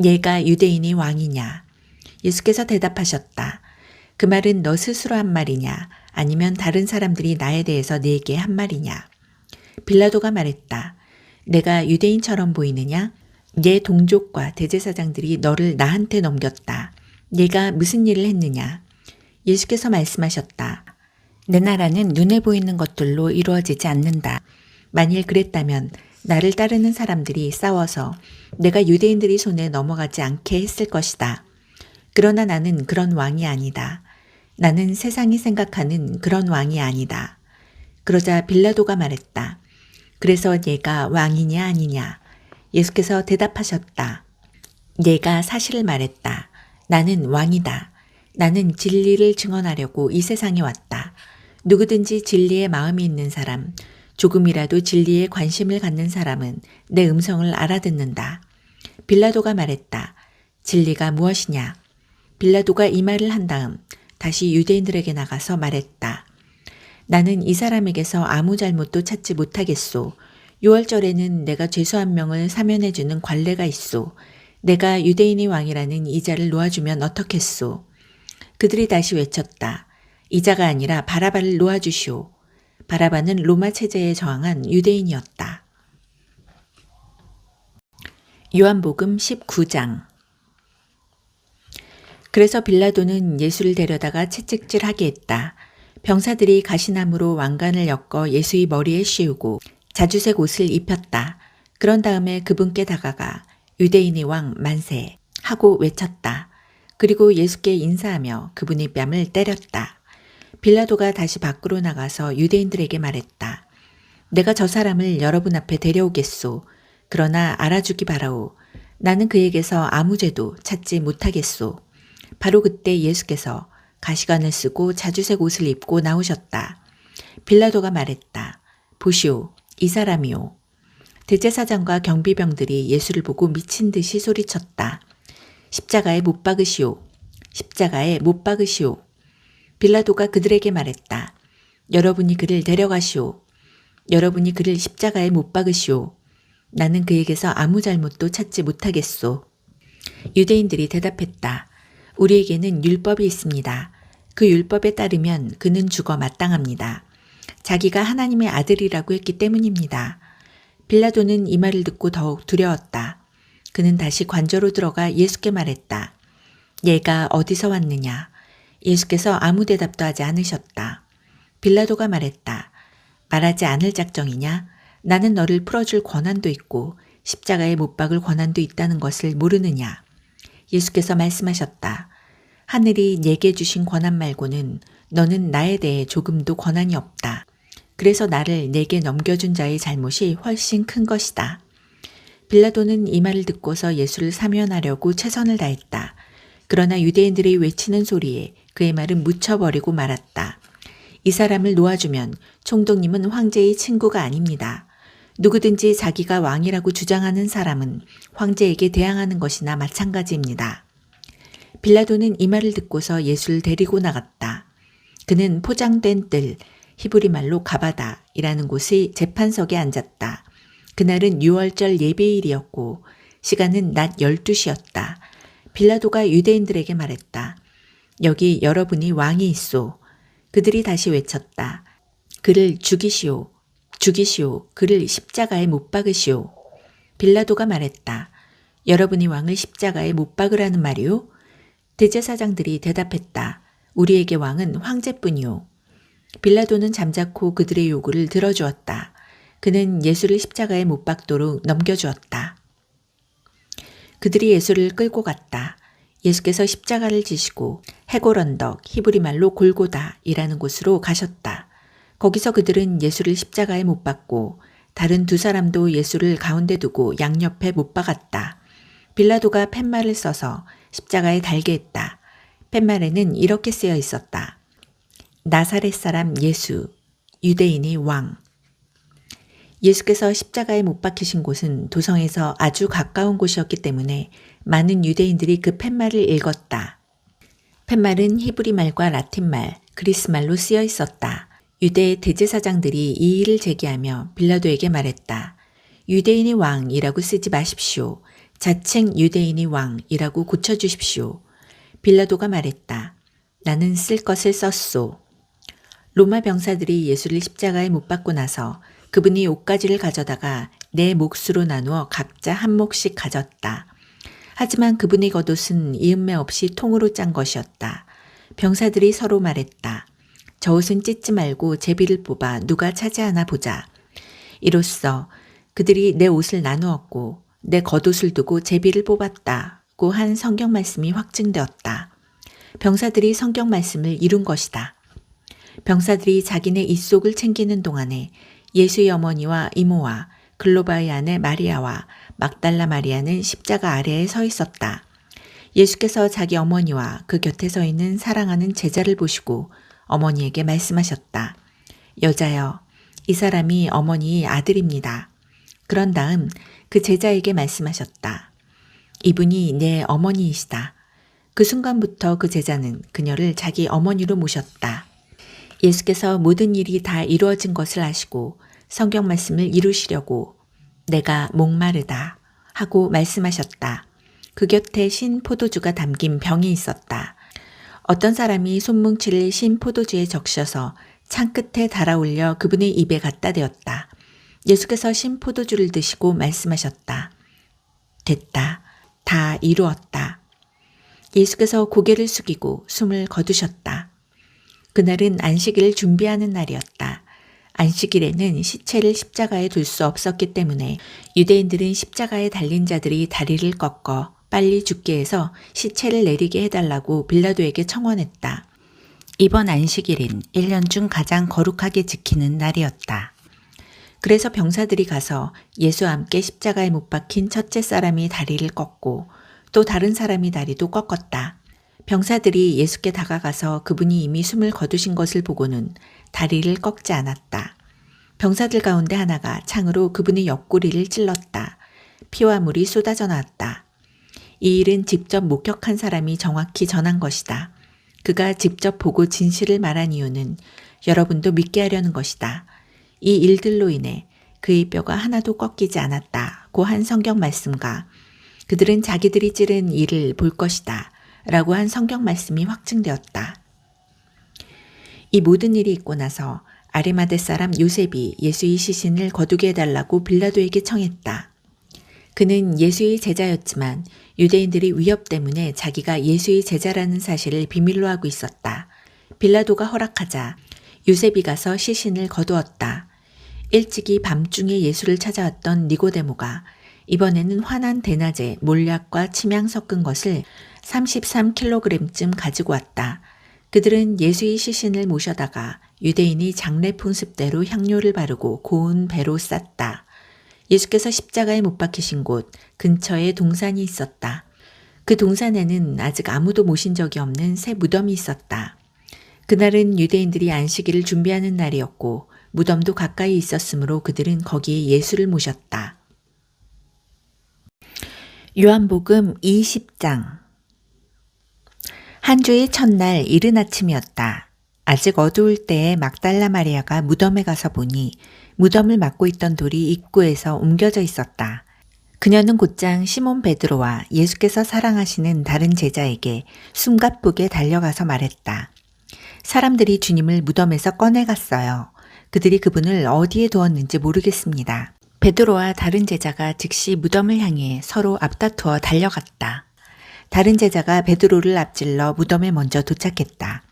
얘가 유대인의 왕이냐? 예수께서 대답하셨다. 그 말은 너 스스로 한 말이냐? 아니면 다른 사람들이 나에 대해서 네게 한 말이냐? 빌라도가 말했다. 내가 유대인처럼 보이느냐? 네 동족과 대제사장들이 너를 나한테 넘겼다. 네가 무슨 일을 했느냐? 예수께서 말씀하셨다. 내 나라는 눈에 보이는 것들로 이루어지지 않는다. 만일 그랬다면 나를 따르는 사람들이 싸워서 내가 유대인들의 손에 넘어가지 않게 했을 것이다. 그러나 나는 그런 왕이 아니다. 나는 세상이 생각하는 그런 왕이 아니다. 그러자 빌라도가 말했다. 그래서 얘가 왕이냐 아니냐? 예수께서 대답하셨다. 내가 사실을 말했다. 나는 왕이다. 나는 진리를 증언하려고 이 세상에 왔다. 누구든지 진리의 마음이 있는 사람, 조금이라도 진리에 관심을 갖는 사람은 내 음성을 알아듣는다. 빌라도가 말했다. 진리가 무엇이냐? 빌라도가 이 말을 한 다음 다시 유대인들에게 나가서 말했다. 나는 이 사람에게서 아무 잘못도 찾지 못하겠소. 6월절에는 내가 죄수 한 명을 사면해주는 관례가 있소. 내가 유대인의 왕이라는 이자를 놓아주면 어떻겠소? 그들이 다시 외쳤다. 이자가 아니라 바라바를 놓아주시오. 바라바는 로마 체제에 저항한 유대인이었다. 요한복음 19장. 그래서 빌라도는 예수를 데려다가 채찍질하게 했다. 병사들이 가시나무로 왕관을 엮어 예수의 머리에 씌우고 자주색 옷을 입혔다. 그런 다음에 그분께 다가가 유대인의 왕 만세 하고 외쳤다. 그리고 예수께 인사하며 그분의 뺨을 때렸다. 빌라도가 다시 밖으로 나가서 유대인들에게 말했다. 내가 저 사람을 여러분 앞에 데려오겠소. 그러나 알아주기 바라오. 나는 그에게서 아무 죄도 찾지 못하겠소. 바로 그때 예수께서 가시관을 쓰고 자주색 옷을 입고 나오셨다. 빌라도가 말했다. 보시오, 이 사람이오. 대제사장과 경비병들이 예수를 보고 미친 듯이 소리쳤다. 십자가에 못 박으시오. 십자가에 못 박으시오. 빌라도가 그들에게 말했다. 여러분이 그를 데려가시오. 여러분이 그를 십자가에 못 박으시오. 나는 그에게서 아무 잘못도 찾지 못하겠소. 유대인들이 대답했다. 우리에게는 율법이 있습니다. 그 율법에 따르면 그는 죽어 마땅합니다. 자기가 하나님의 아들이라고 했기 때문입니다. 빌라도는 이 말을 듣고 더욱 두려웠다. 그는 다시 관저로 들어가 예수께 말했다. 얘가 어디서 왔느냐? 예수께서 아무 대답도 하지 않으셨다. 빌라도가 말했다. 말하지 않을 작정이냐? 나는 너를 풀어줄 권한도 있고 십자가에 못 박을 권한도 있다는 것을 모르느냐? 예수께서 말씀하셨다. 하늘이 내게 주신 권한 말고는 너는 나에 대해 조금도 권한이 없다. 그래서 나를 내게 넘겨준 자의 잘못이 훨씬 큰 것이다. 빌라도는 이 말을 듣고서 예수를 사면하려고 최선을 다했다. 그러나 유대인들이 외치는 소리에 그의 말은 묻혀버리고 말았다. 이 사람을 놓아주면 총독님은 황제의 친구가 아닙니다. 누구든지 자기가 왕이라고 주장하는 사람은 황제에게 대항하는 것이나 마찬가지입니다. 빌라도는 이 말을 듣고서 예수를 데리고 나갔다. 그는 포장된 뜰, 히브리 말로 가바다이라는 곳의 재판석에 앉았다. 그날은 6월절 예배일이었고 시간은 낮 12시였다. 빌라도가 유대인들에게 말했다. 여기 여러분이 왕이 있소. 그들이 다시 외쳤다. 그를 죽이시오. 죽이시오. 그를 십자가에 못 박으시오. 빌라도가 말했다. 여러분이 왕을 십자가에 못 박으라는 말이오? 대제사장들이 대답했다. 우리에게 왕은 황제뿐이오. 빌라도는 잠자코 그들의 요구를 들어주었다. 그는 예수를 십자가에 못 박도록 넘겨주었다. 그들이 예수를 끌고 갔다. 예수께서 십자가를 지시고 해골 언덕, 히브리 말로 골고다이라는 곳으로 가셨다. 거기서 그들은 예수를 십자가에 못 박고 다른 두 사람도 예수를 가운데 두고 양옆에 못 박았다. 빌라도가 팻말을 써서 십자가에 달게 했다. 팻말에는 이렇게 쓰여 있었다. 나사렛 사람 예수, 유대인의 왕. 예수께서 십자가에 못 박히신 곳은 도성에서 아주 가까운 곳이었기 때문에 많은 유대인들이 그 팻말을 읽었다. 팻말은 히브리 말과 라틴 말, 그리스 말로 쓰여 있었다. 유대 대제사장들이 이 일을 제기하며 빌라도에게 말했다. 유대인의 왕이라고 쓰지 마십시오. 자칭 유대인의 왕이라고 고쳐주십시오. 빌라도가 말했다. 나는 쓸 것을 썼소. 로마 병사들이 예수를 십자가에 못 박고 나서 그분이 옷가지를 가져다가 네 몫으로 나누어 각자 한 몫씩 가졌다. 하지만 그분의 겉옷은 이음매 없이 통으로 짠 것이었다. 병사들이 서로 말했다. 저 옷은 찢지 말고 제비를 뽑아 누가 차지하나 보자. 이로써 그들이 내 옷을 나누었고 내 겉옷을 두고 제비를 뽑았다고 한 성경 말씀이 확증되었다. 병사들이 성경 말씀을 이룬 것이다. 병사들이 자기네 입속을 챙기는 동안에 예수의 어머니와 이모와 글로바의 아내 마리아와 막달라 마리아는 십자가 아래에 서 있었다. 예수께서 자기 어머니와 그 곁에 서 있는 사랑하는 제자를 보시고 어머니에게 말씀하셨다. 여자여, 이 사람이 어머니의 아들입니다. 그런 다음 그 제자에게 말씀하셨다. 이분이 내 어머니이시다. 그 순간부터 그 제자는 그녀를 자기 어머니로 모셨다. 예수께서 모든 일이 다 이루어진 것을 아시고 성경 말씀을 이루시려고 내가 목마르다 하고 말씀하셨다. 그 곁에 신 포도주가 담긴 병이 있었다. 어떤 사람이 손뭉치를 신 포도주에 적셔서 창 끝에 달아올려 그분의 입에 갖다 대었다. 예수께서 신 포도주를 드시고 말씀하셨다. 됐다. 다 이루었다. 예수께서 고개를 숙이고 숨을 거두셨다. 그날은 안식일을 준비하는 날이었다. 안식일에는 시체를 십자가에 둘 수 없었기 때문에 유대인들은 십자가에 달린 자들이 다리를 꺾어 빨리 죽게 해서 시체를 내리게 해달라고 빌라도에게 청원했다. 이번 안식일은 1년 중 가장 거룩하게 지키는 날이었다. 그래서 병사들이 가서 예수와 함께 십자가에 못 박힌 첫째 사람이 다리를 꺾고 또 다른 사람이 다리도 꺾었다. 병사들이 예수께 다가가서 그분이 이미 숨을 거두신 것을 보고는 다리를 꺾지 않았다. 병사들 가운데 하나가 창으로 그분의 옆구리를 찔렀다. 피와 물이 쏟아져 나왔다. 이 일은 직접 목격한 사람이 정확히 전한 것이다. 그가 직접 보고 진실을 말한 이유는 여러분도 믿게 하려는 것이다. 이 일들로 인해 그의 뼈가 하나도 꺾이지 않았다고 한 성경 말씀과 그들은 자기들이 찌른 일을 볼 것이다 라고 한 성경 말씀이 확증되었다. 이 모든 일이 있고 나서 아리마대 사람 요셉이 예수의 시신을 거두게 해달라고 빌라도에게 청했다. 그는 예수의 제자였지만 유대인들의 위협 때문에 자기가 예수의 제자라는 사실을 비밀로 하고 있었다. 빌라도가 허락하자 요셉이 가서 시신을 거두었다. 일찍이 밤중에 예수를 찾아왔던 니고데모가 이번에는 환한 대낮에 몰약과 침향 섞은 것을 33kg쯤 가지고 왔다. 그들은 예수의 시신을 모셔다가 유대인이 장례 풍습대로 향료를 바르고 고운 배로 쌌다. 예수께서 십자가에 못 박히신 곳 근처에 동산이 있었다. 그 동산에는 아직 아무도 모신 적이 없는 새 무덤이 있었다. 그날은 유대인들이 안식일을 준비하는 날이었고 무덤도 가까이 있었으므로 그들은 거기에 예수를 모셨다. 요한복음 20장. 한 주의 첫날 이른 아침이었다. 아직 어두울 때에 막달라 마리아가 무덤에 가서 보니 무덤을 막고 있던 돌이 입구에서 옮겨져 있었다. 그녀는 곧장 시몬 베드로와 예수께서 사랑하시는 다른 제자에게 숨가쁘게 달려가서 말했다. 사람들이 주님을 무덤에서 꺼내갔어요. 그들이 그분을 어디에 두었는지 모르겠습니다. 베드로와 다른 제자가 즉시 무덤을 향해 서로 앞다투어 달려갔다. 다른 제자가 베드로를 앞질러 무덤에 먼저 도착했다.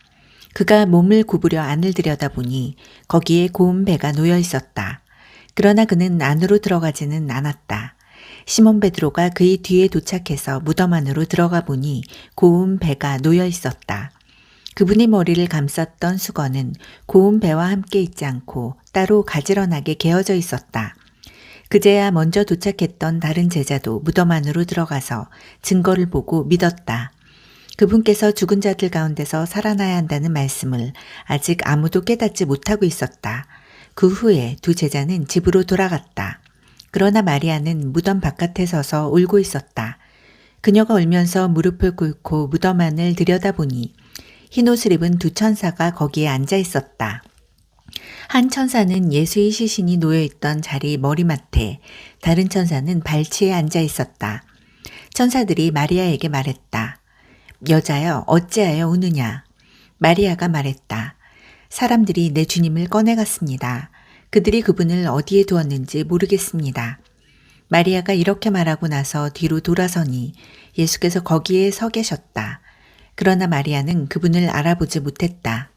그가 몸을 구부려 안을 들여다보니 거기에 고운 배가 놓여 있었다. 그러나 그는 안으로 들어가지는 않았다. 시몬 베드로가 그의 뒤에 도착해서 무덤 안으로 들어가 보니 고운 배가 놓여 있었다. 그분의 머리를 감쌌던 수건은 고운 배와 함께 있지 않고 따로 가지런하게 개어져 있었다. 그제야 먼저 도착했던 다른 제자도 무덤 안으로 들어가서 증거를 보고 믿었다. 그분께서 죽은 자들 가운데서 살아나야 한다는 말씀을 아직 아무도 깨닫지 못하고 있었다. 그 후에 두 제자는 집으로 돌아갔다. 그러나 마리아는 무덤 바깥에 서서 울고 있었다. 그녀가 울면서 무릎을 꿇고 무덤 안을 들여다보니 흰옷을 입은 두 천사가 거기에 앉아 있었다. 한 천사는 예수의 시신이 놓여있던 자리 머리맡에, 다른 천사는 발치에 앉아 있었다. 천사들이 마리아에게 말했다. 여자여, 어찌하여 우느냐? 마리아가 말했다. 사람들이 내 주님을 꺼내갔습니다. 그들이 그분을 어디에 두었는지 모르겠습니다. 마리아가 이렇게 말하고 나서 뒤로 돌아서니 예수께서 거기에 서 계셨다. 그러나 마리아는 그분을 알아보지 못했다.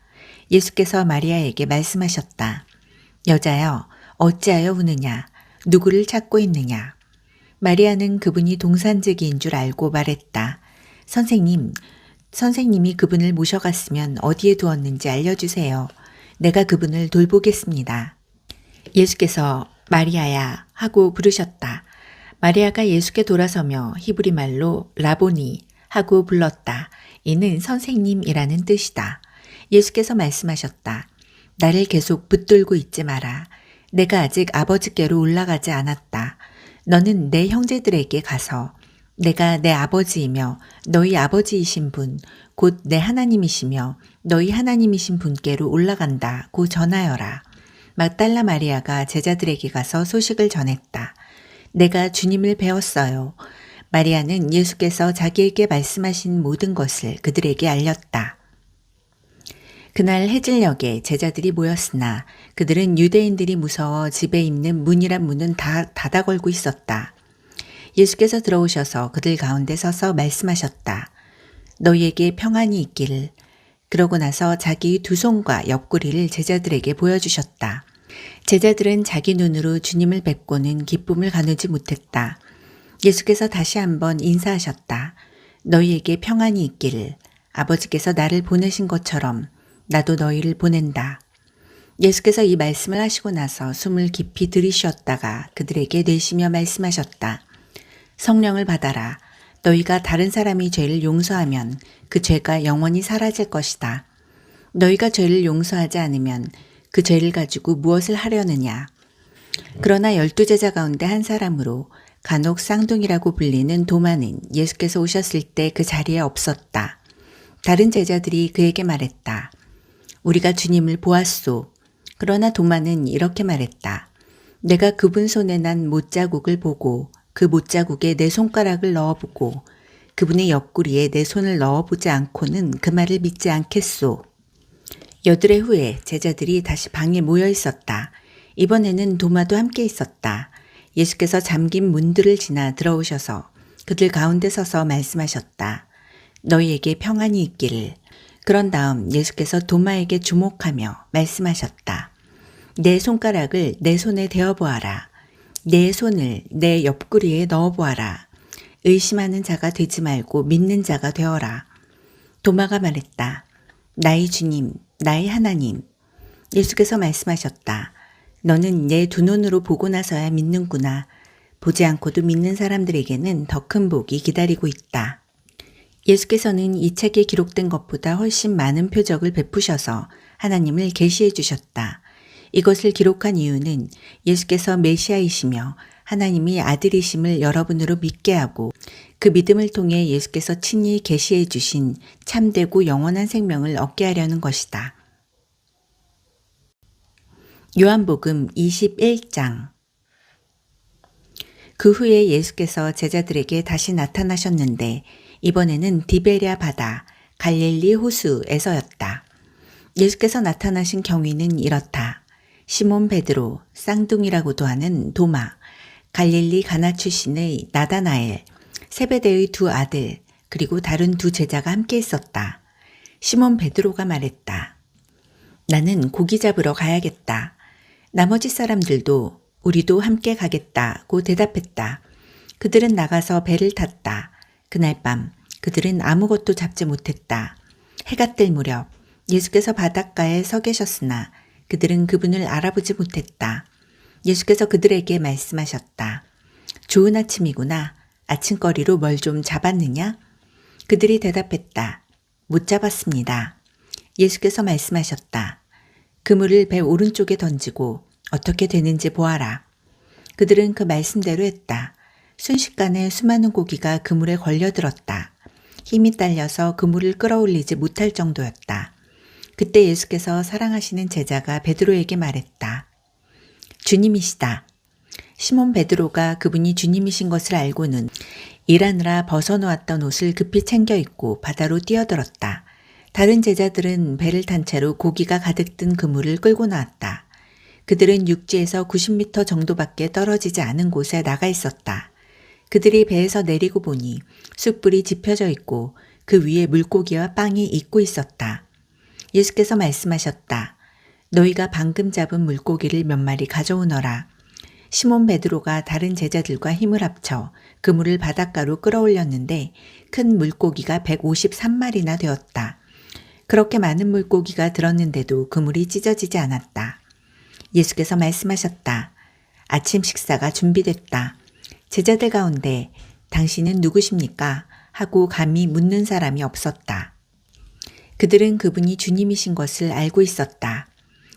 예수께서 마리아에게 말씀하셨다. 여자여, 어찌하여 우느냐? 누구를 찾고 있느냐? 마리아는 그분이 동산지기인 줄 알고 말했다. 선생님이 그분을 모셔갔으면 어디에 두었는지 알려주세요. 내가 그분을 돌보겠습니다. 예수께서 마리아야 하고 부르셨다. 마리아가 예수께 돌아서며 히브리 말로 라보니 하고 불렀다. 이는 선생님이라는 뜻이다. 예수께서 말씀하셨다. 나를 계속 붙들고 있지 마라. 내가 아직 아버지께로 올라가지 않았다. 너는 내 형제들에게 가서 내가 내 아버지이며 너희 아버지이신 분, 곧 내 하나님이시며 너희 하나님이신 분께로 올라간다고 전하여라. 막달라 마리아가 제자들에게 가서 소식을 전했다. 내가 주님을 배웠어요. 마리아는 예수께서 자기에게 말씀하신 모든 것을 그들에게 알렸다. 그날 해질녘에 제자들이 모였으나 그들은 유대인들이 무서워 집에 있는 문이란 문은 다 닫아 걸고 있었다. 예수께서 들어오셔서 그들 가운데 서서 말씀하셨다. 너희에게 평안이 있기를. 그러고 나서 자기 두 손과 옆구리를 제자들에게 보여주셨다. 제자들은 자기 눈으로 주님을 뵙고는 기쁨을 가누지 못했다. 예수께서 다시 한번 인사하셨다. 너희에게 평안이 있기를. 아버지께서 나를 보내신 것처럼 나도 너희를 보낸다. 예수께서 이 말씀을 하시고 나서 숨을 깊이 들이쉬었다가 그들에게 내쉬며 말씀하셨다. 성령을 받아라. 너희가 다른 사람이 죄를 용서하면 그 죄가 영원히 사라질 것이다. 너희가 죄를 용서하지 않으면 그 죄를 가지고 무엇을 하려느냐. 그러나 12제자 가운데 한 사람으로 간혹 쌍둥이라고 불리는 도마는 예수께서 오셨을 때 그 자리에 없었다. 다른 제자들이 그에게 말했다. 우리가 주님을 보았소. 그러나 도마는 이렇게 말했다. 내가 그분 손에 난 못자국을 보고 그 못자국에 내 손가락을 넣어보고 그분의 옆구리에 내 손을 넣어보지 않고는 그 말을 믿지 않겠소. 여드레 후에 제자들이 다시 방에 모여 있었다. 이번에는 도마도 함께 있었다. 예수께서 잠긴 문들을 지나 들어오셔서 그들 가운데 서서 말씀하셨다. 너희에게 평안이 있기를. 그런 다음 예수께서 도마에게 주목하며 말씀하셨다. 내 손가락을 내 손에 대어보아라. 내 손을 내 옆구리에 넣어보아라. 의심하는 자가 되지 말고 믿는 자가 되어라. 도마가 말했다. 나의 주님, 나의 하나님. 예수께서 말씀하셨다. 너는 내 두 눈으로 보고 나서야 믿는구나. 보지 않고도 믿는 사람들에게는 더 큰 복이 기다리고 있다. 예수께서는 이 책에 기록된 것보다 훨씬 많은 표적을 베푸셔서 하나님을 계시해 주셨다. 이것을 기록한 이유는 예수께서 메시아이시며 하나님이 아들이심을 여러분으로 믿게 하고 그 믿음을 통해 예수께서 친히 계시해 주신 참되고 영원한 생명을 얻게 하려는 것이다. 요한복음 21장. 그 후에 예수께서 제자들에게 다시 나타나셨는데 이번에는 디베랴 바다 갈릴리 호수에서였다. 예수께서 나타나신 경위는 이렇다. 시몬 베드로, 쌍둥이라고도 하는 도마, 갈릴리 가나 출신의 나다나엘, 세베대의 두 아들, 그리고 다른 두 제자가 함께 있었다. 시몬 베드로가 말했다. 나는 고기 잡으러 가야겠다. 나머지 사람들도 우리도 함께 가겠다고 대답했다. 그들은 나가서 배를 탔다. 그날 밤 그들은 아무것도 잡지 못했다. 해가 뜰 무렵 예수께서 바닷가에 서 계셨으나 그들은 그분을 알아보지 못했다. 예수께서 그들에게 말씀하셨다. 좋은 아침이구나. 아침거리로 뭘 좀 잡았느냐? 그들이 대답했다. 못 잡았습니다. 예수께서 말씀하셨다. 그물을 배 오른쪽에 던지고 어떻게 되는지 보아라. 그들은 그 말씀대로 했다. 순식간에 수많은 고기가 그물에 걸려들었다. 힘이 딸려서 그물을 끌어올리지 못할 정도였다. 그때 예수께서 사랑하시는 제자가 베드로에게 말했다. 주님이시다. 시몬 베드로가 그분이 주님이신 것을 알고는 일하느라 벗어놓았던 옷을 급히 챙겨 입고 바다로 뛰어들었다. 다른 제자들은 배를 탄 채로 고기가 가득 든 그물을 끌고 나왔다. 그들은 육지에서 90m 정도밖에 떨어지지 않은 곳에 나가 있었다. 그들이 배에서 내리고 보니 숯불이 지펴져 있고 그 위에 물고기와 빵이 익고 있었다. 예수께서 말씀하셨다. 너희가 방금 잡은 물고기를 몇 마리 가져오너라. 시몬 베드로가 다른 제자들과 힘을 합쳐 그물을 바닷가로 끌어올렸는데 큰 물고기가 153마리나 되었다. 그렇게 많은 물고기가 들었는데도 그물이 찢어지지 않았다. 예수께서 말씀하셨다. 아침 식사가 준비됐다. 제자들 가운데 당신은 누구십니까? 하고 감히 묻는 사람이 없었다. 그들은 그분이 주님이신 것을 알고 있었다.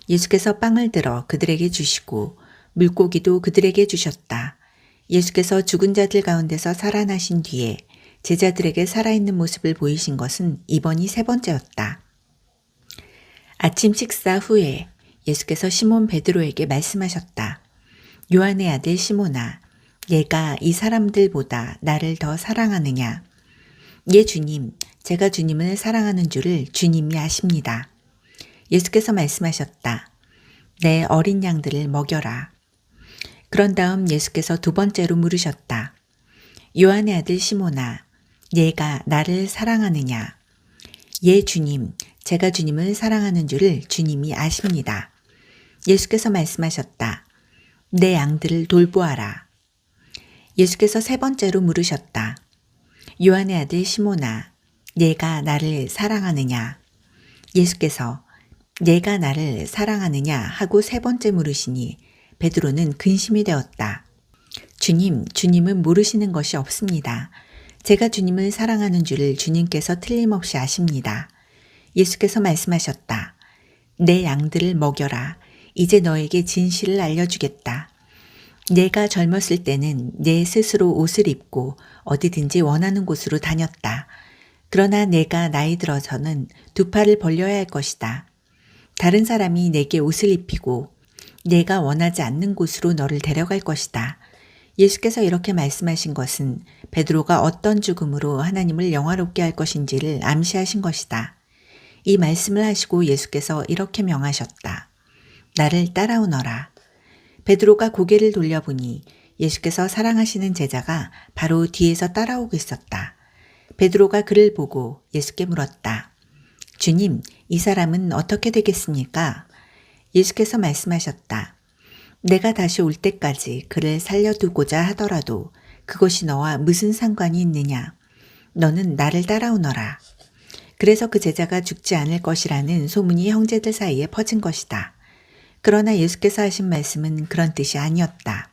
예수께서 빵을 들어 그들에게 주시고 물고기도 그들에게 주셨다. 예수께서 죽은 자들 가운데서 살아나신 뒤에 제자들에게 살아있는 모습을 보이신 것은 이번이 세 번째였다. 아침 식사 후에 예수께서 시몬 베드로에게 말씀하셨다. 요한의 아들 시몬아, 얘가 이 사람들보다 나를 더 사랑하느냐? 예 주님, 제가 주님을 사랑하는 줄을 주님이 아십니다. 예수께서 말씀하셨다. 내 어린 양들을 먹여라. 그런 다음 예수께서 두 번째로 물으셨다. 요한의 아들 시몬아, 얘가 나를 사랑하느냐? 예 주님, 제가 주님을 사랑하는 줄을 주님이 아십니다. 예수께서 말씀하셨다. 내 양들을 돌보아라. 예수께서 세 번째로 물으셨다. 요한의 아들 시몬아, 네가 나를 사랑하느냐? 예수께서 네가 나를 사랑하느냐 하고 세 번째 물으시니 베드로는 근심이 되었다. 주님, 주님은 모르시는 것이 없습니다. 제가 주님을 사랑하는 줄을 주님께서 틀림없이 아십니다. 예수께서 말씀하셨다. 내 양들을 먹여라. 이제 너에게 진실을 알려주겠다. 내가 젊었을 때는 내 스스로 옷을 입고 어디든지 원하는 곳으로 다녔다. 그러나 내가 나이 들어서는 두 팔을 벌려야 할 것이다. 다른 사람이 내게 옷을 입히고 내가 원하지 않는 곳으로 너를 데려갈 것이다. 예수께서 이렇게 말씀하신 것은 베드로가 어떤 죽음으로 하나님을 영화롭게 할 것인지를 암시하신 것이다. 이 말씀을 하시고 예수께서 이렇게 명하셨다. 나를 따라오너라. 베드로가 고개를 돌려보니 예수께서 사랑하시는 제자가 바로 뒤에서 따라오고 있었다. 베드로가 그를 보고 예수께 물었다. 주님, 이 사람은 어떻게 되겠습니까? 예수께서 말씀하셨다. 내가 다시 올 때까지 그를 살려두고자 하더라도 그것이 너와 무슨 상관이 있느냐? 너는 나를 따라오너라. 그래서 그 제자가 죽지 않을 것이라는 소문이 형제들 사이에 퍼진 것이다. 그러나 예수께서 하신 말씀은 그런 뜻이 아니었다.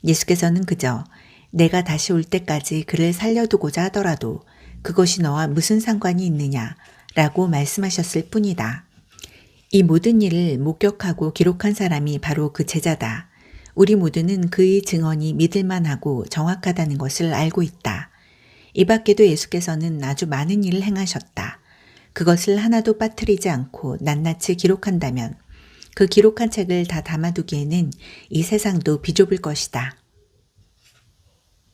예수께서는 그저 내가 다시 올 때까지 그를 살려두고자 하더라도 그것이 너와 무슨 상관이 있느냐라고 말씀하셨을 뿐이다. 이 모든 일을 목격하고 기록한 사람이 바로 그 제자다. 우리 모두는 그의 증언이 믿을만하고 정확하다는 것을 알고 있다. 이 밖에도 예수께서는 아주 많은 일을 행하셨다. 그것을 하나도 빠뜨리지 않고 낱낱이 기록한다면 그 기록한 책을 다 담아두기에는 이 세상도 비좁을 것이다.